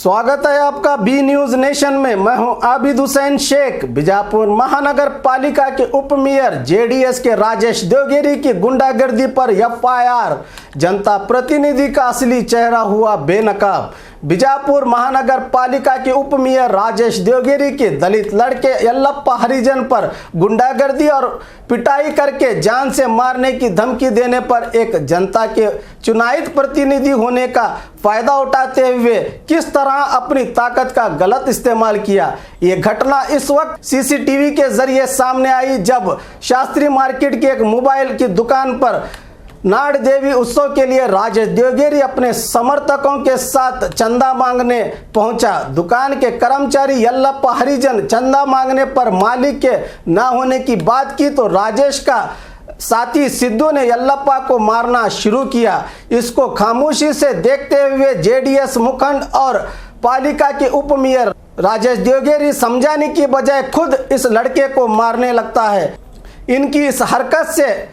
स्वागत है आपका बी न्यूज नेशन में। मैं हूं आबिद हुसैन शेख। बीजापुर महानगर पालिका के उप मेयर जेडीएस के राजेश देवगिरी की गुंडागर्दी पर एफआईआर। जनता प्रतिनिधि का असली चेहरा हुआ बेनकाब। बीजापुर महानगर पालिका के उप मेयर राजेश देवगिरी के दलित लड़के यल्लप्पा हरिजन पर गुंडागर्दी और पिटाई करके जान से मारने की धमकी देने पर एक जनता के चुनावित प्रतिनिधि होने का फायदा उठाते हुए किस तरह अपनी ताकत का गलत इस्तेमाल किया। ये घटना इस वक्त सीसीटीवी के जरिए सामने आई जब शास्त्री मार्केट की एक मोबाइल की दुकान पर नाड़ देवी उत्सव के लिए राजेश देवगिरी अपने समर्थकों के साथ चंदा मांगने पहुंचा। दुकान के कर्मचारी यल्लप्पा हरिजन चंदा मांगने पर मालिक के न होने की बात की तो राजेश का साथी सिद्धू ने यल्लप्पा को मारना शुरू किया। इसको खामोशी से देखते हुए जेडीएस मुखंड और पालिका के उप मेयर राजेश देवगिरी समझाने की बजाय खुद इस लड़के को मारने लगता है। इनकी इस हरकत से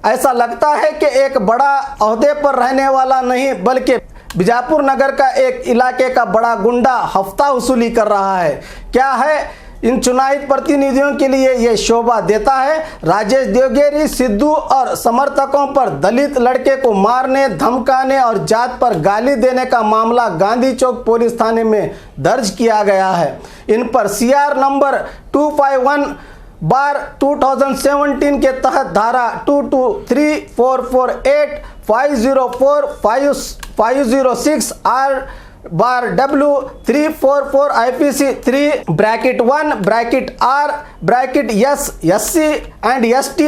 ऐसा लगता है कि एक बड़ा ओहदे पर रहने वाला नहीं बल्कि बीजापुर नगर का एक इलाके का बड़ा गुंडा हफ्ता वसूली कर रहा है। क्या है इन चुनावित प्रतिनिधियों के लिए ये शोभा देता है। राजेश देवगिरी सिद्धू और समर्थकों पर दलित लड़के को मारने धमकाने और जात पर गाली देने का मामला गांधी चौक पुलिस थाने में दर्ज किया गया है। इन पर सीआर नंबर 251/2017 के तहत धारा 223448 504 506 R/W 344 IPC 3(1)(R)(S) SC and ST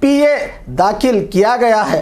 PA दाखिल किया गया है।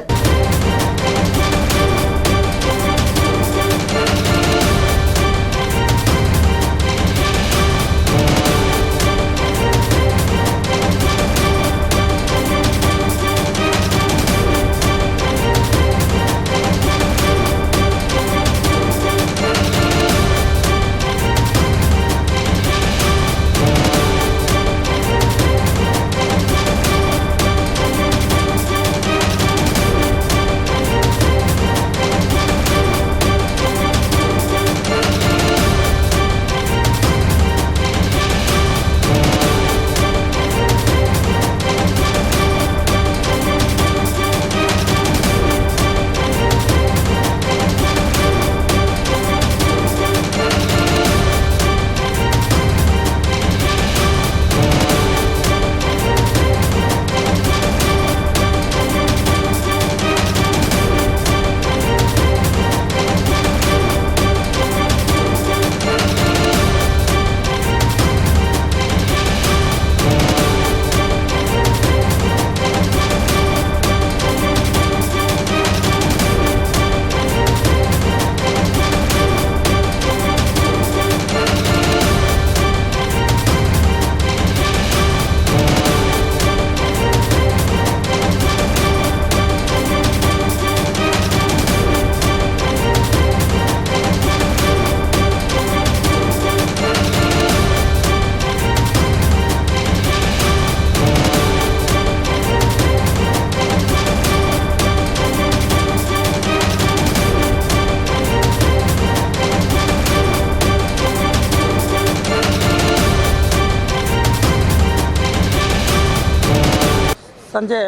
ಸಂಜೆ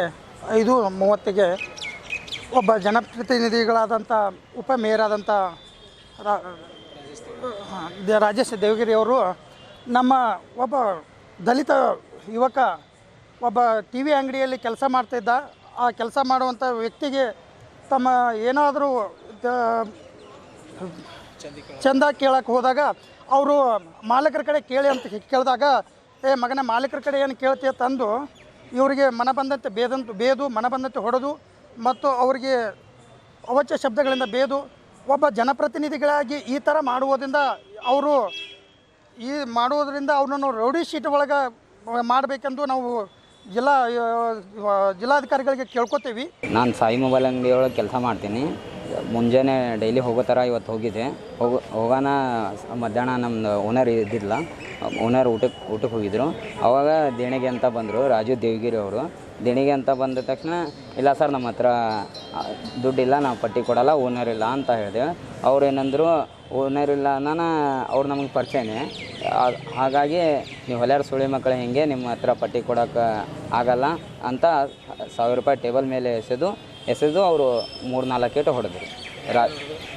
5:30ಗೆ ಒಬ್ಬ ಜನಪ್ರತಿನಿಧಿಗಳಾದಂಥ ಉಪ ಮೇಯರ್ ಆದಂಥ ರಾಜೇಶ್ ದೇವಗಿರಿ ಅವರು ನಮ್ಮ ಒಬ್ಬ ದಲಿತ ಯುವಕ ಒಬ್ಬ ಟಿ ವಿ ಅಂಗಡಿಯಲ್ಲಿ ಕೆಲಸ ಮಾಡ್ತಿದ್ದ. ಆ ಕೆಲಸ ಮಾಡುವಂಥ ವ್ಯಕ್ತಿಗೆ ತಮ್ಮ ಏನಾದರೂ ಚಂದ ಕೇಳಕ್ಕೆ ಹೋದಾಗ ಅವರು ಮಾಲೀಕರ ಕಡೆ ಕೇಳಿ ಅಂತ ಕೇಳಿದಾಗ ಮಗನ ಮಾಲೀಕರ ಕಡೆ ಏನು ಕೇಳ್ತೀಯ ತಂದು ಇವರಿಗೆ ಮನ ಬಂದಂತೆ ಬೇದು ಮನ ಬಂದಂತೆ ಹೊಡೆದು ಮತ್ತು ಅವರಿಗೆ ಅವಾಚ್ಯ ಶಬ್ದಗಳಿಂದ ಬೇದು ಒಬ್ಬ ಜನಪ್ರತಿನಿಧಿಗಳಾಗಿ ಈ ಥರ ಮಾಡುವುದರಿಂದ ಅವನನ್ನು ರೌಡಿ ಶೀಟ್ ಒಳಗೆ ಮಾಡಬೇಕೆಂದು ನಾವು ಜಿಲ್ಲಾಧಿಕಾರಿಗಳಿಗೆ ಕೇಳ್ಕೊತೀವಿ. ನಾನು ಸಾಯಿ ಮೊಬೈಲ್ ಅಂಗಡಿ ಒಳಗೆ ಕೆಲಸ ಮಾಡ್ತೀನಿ. ಮುಂಜಾನೆ ಡೈಲಿ ಹೋಗೋ ಥರ ಇವತ್ತು ಹೋಗಿದ್ದೆ. ಹೋಗೋಣ ಮಧ್ಯಾಹ್ನ ನಮ್ಮದು ಓನರ್ ಇದ್ದಿಲ್ಲ, ಓನರ್ ಊಟಕ್ಕೆ ಹೋಗಿದ್ದರು. ಆವಾಗ ದೇಣಿಗೆ ಅಂತ ಬಂದರು ರಾಜು ದೇವಗಿರಿ ಅವರು. ದೇಣಿಗೆ ಅಂತ ಬಂದ ತಕ್ಷಣ ಇಲ್ಲ ಸರ್ ನಮ್ಮ ಹತ್ರ ದುಡ್ಡಿಲ್ಲ, ನಾವು ಪಟ್ಟಿ ಕೊಡಲ್ಲ, ಓನರ್ ಇಲ್ಲ ಅಂತ ಹೇಳಿದೆ. ಅವ್ರು ಏನಂದರು ಓನರ್ ಇಲ್ಲ ನಾನು ಅವ್ರು ನಮಗೆ ಪರಿಚಯನೇ, ಹಾಗಾಗಿ ನೀವು ಹೊಲ್ಯಾರ ಸುಳಿ ಮಕ್ಕಳು ಹೆಂಗೆ ನಿಮ್ಮ ಹತ್ರ ಪಟ್ಟಿ ಕೊಡೋಕೆ ಆಗಲ್ಲ ಅಂತ 1000 ರೂಪಾಯಿ ಟೇಬಲ್ ಮೇಲೆ ಎಸೆದು ಅವರು 3-4 ಏಟು ಹೊಡೆದ್ರು.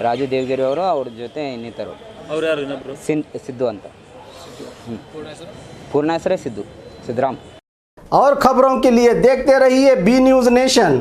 ರಾಜು ದೇವಗಿರಿ ಅವರು ಅವ್ರ ಜೊತೆ ಇನ್ನಿತರು. ಅವ್ರು ಯಾರು ಇನ್ನೊಬ್ರು? ಸಿದ್ದು ಅಂತ. ಪೂರ್ಣ ಹೆಸರೇ ಸಿದ್ದರಾಮ್. और खबरों के लिए देखते रहिए बी न्यूज़ नेशन।